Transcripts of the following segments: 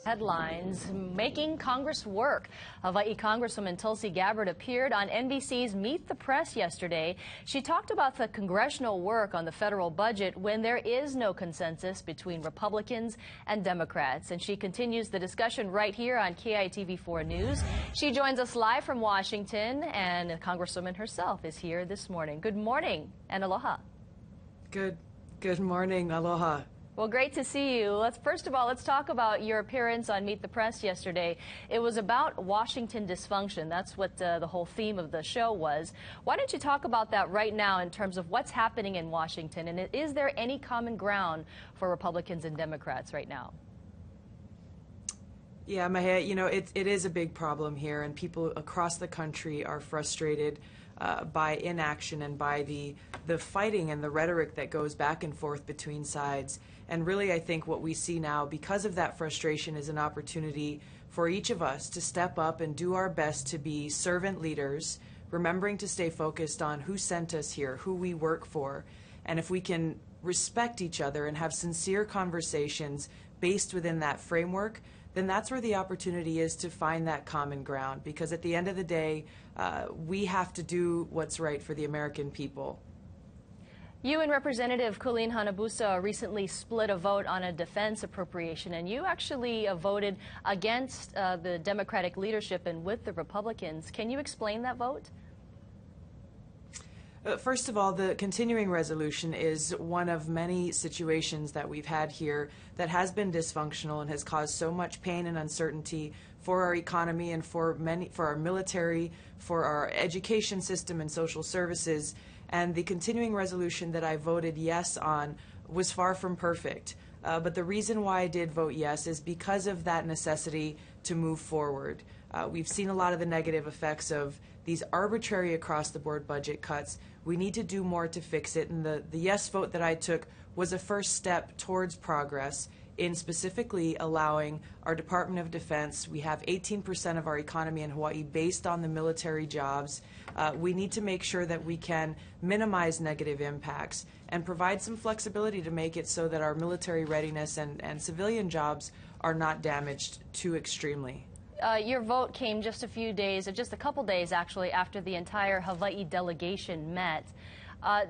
Headlines making Congress work. Hawaii Congresswoman Tulsi Gabbard appeared on NBC's Meet the Press yesterday. She talked about the congressional work on the federal budget when there is no consensus between Republicans and Democrats. And she continues the discussion right here on KITV4 News. She joins us live from Washington, and the Congresswoman herself is here this morning. Good morning and aloha. Good morning, aloha. Well, great to see you. First of all, let's talk about your appearance on Meet the Press yesterday. It was about Washington dysfunction. That's what the whole theme of the show was. Why don't you talk about that right now in terms of what's happening in Washington? And is there any common ground for Republicans and Democrats right now? Yeah, Mahe, you know, it is a big problem here, and people across the country are frustrated by inaction and by the fighting and the rhetoric that goes back and forth between sides. And really, I think what we see now, because of that frustration, is an opportunity for each of us to step up and do our best to be servant leaders, remembering to stay focused on who sent us here, who we work for. And if we can respect each other and have sincere conversations based within that framework, then that's where the opportunity is to find that common ground. Because at the end of the day, we have to do what's right for the American people. You and Representative Colleen Hanabusa recently split a vote on a defense appropriation, and you actually voted against the Democratic leadership and with the Republicans. Can you explain that vote? First of all, the continuing resolution is one of many situations that we've had here that has been dysfunctional and has caused so much pain and uncertainty for our economy and for our military, for our education system and social services. And the continuing resolution that I voted yes on was far from perfect. But the reason why I did vote yes is because of that necessity to move forward. We've seen a lot of the negative effects of these arbitrary across-the-board budget cuts. We need to do more to fix it, and the yes vote that I took was a first step towards progress in specifically allowing our Department of Defense. We have 18% of our economy in Hawaii based on the military jobs. We need to make sure that we can minimize negative impacts and provide some flexibility to make it so that our military readiness and civilian jobs are not damaged too extremely. Your vote came just a couple days actually, after the entire Hawaii delegation met.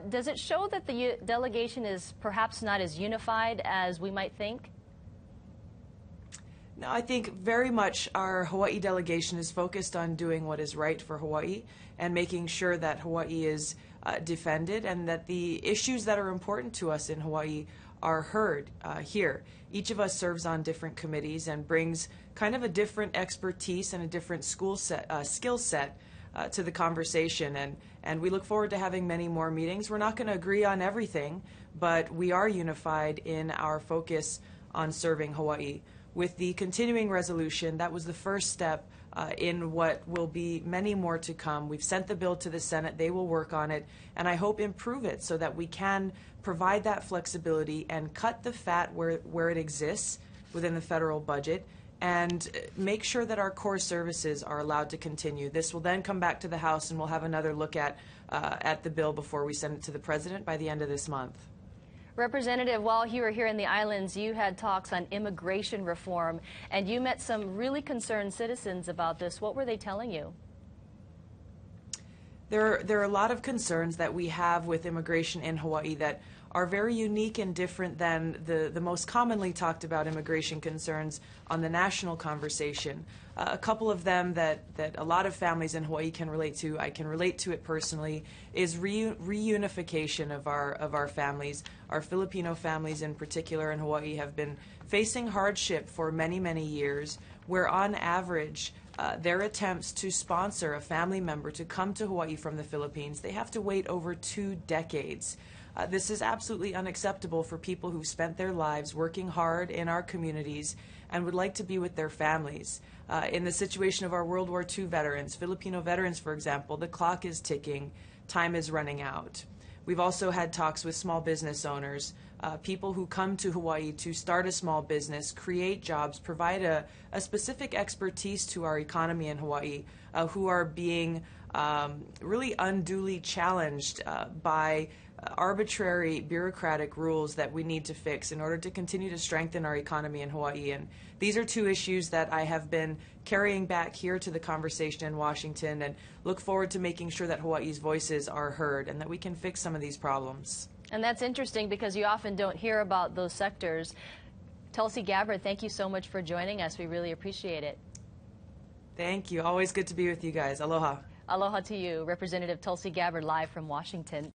Does it show that the delegation is perhaps not as unified as we might think? No, I think very much our Hawaii delegation is focused on doing what is right for Hawaii and making sure that Hawaii is defended and that the issues that are important to us in Hawaii are heard here. Each of us serves on different committees and brings kind of a different expertise and a different skill set to the conversation, and we look forward to having many more meetings. We're not going to agree on everything, but we are unified in our focus on serving Hawaii. With the continuing resolution, that was the first step in what will be many more to come. We've sent the bill to the Senate. They will work on it, and I hope improve it so that we can provide that flexibility and cut the fat where it exists within the federal budget and make sure that our core services are allowed to continue. This will then come back to the House, and we'll have another look at the bill before we send it to the President by the end of this month. Representative, while you were here in the islands, you had talks on immigration reform, and you met some really concerned citizens about this. What were they telling you? There are a lot of concerns that we have with immigration in Hawaii that are very unique and different than the most commonly talked about immigration concerns on the national conversation. A couple of them that a lot of families in Hawaii can relate to, I can relate to it personally, is reunification of our families. Our Filipino families in particular in Hawaii have been facing hardship for many, many years, where on average their attempts to sponsor a family member to come to Hawaii from the Philippines, they have to wait over 2 decades. This is absolutely unacceptable for people who've spent their lives working hard in our communities and would like to be with their families. In the situation of our World War II veterans, Filipino veterans, for example, the clock is ticking, time is running out. We've also had talks with small business owners, people who come to Hawaii to start a small business, create jobs, provide a specific expertise to our economy in Hawaii, who are being really unduly challenged by arbitrary bureaucratic rules that we need to fix in order to continue to strengthen our economy in Hawaii. And these are two issues that I have been carrying back here to the conversation in Washington, and look forward to making sure that Hawaii's voices are heard and that we can fix some of these problems. And that's interesting because you often don't hear about those sectors. Tulsi Gabbard, thank you so much for joining us. We really appreciate it. Thank you. Always good to be with you guys. Aloha. Aloha to you, Representative Tulsi Gabbard, live from Washington.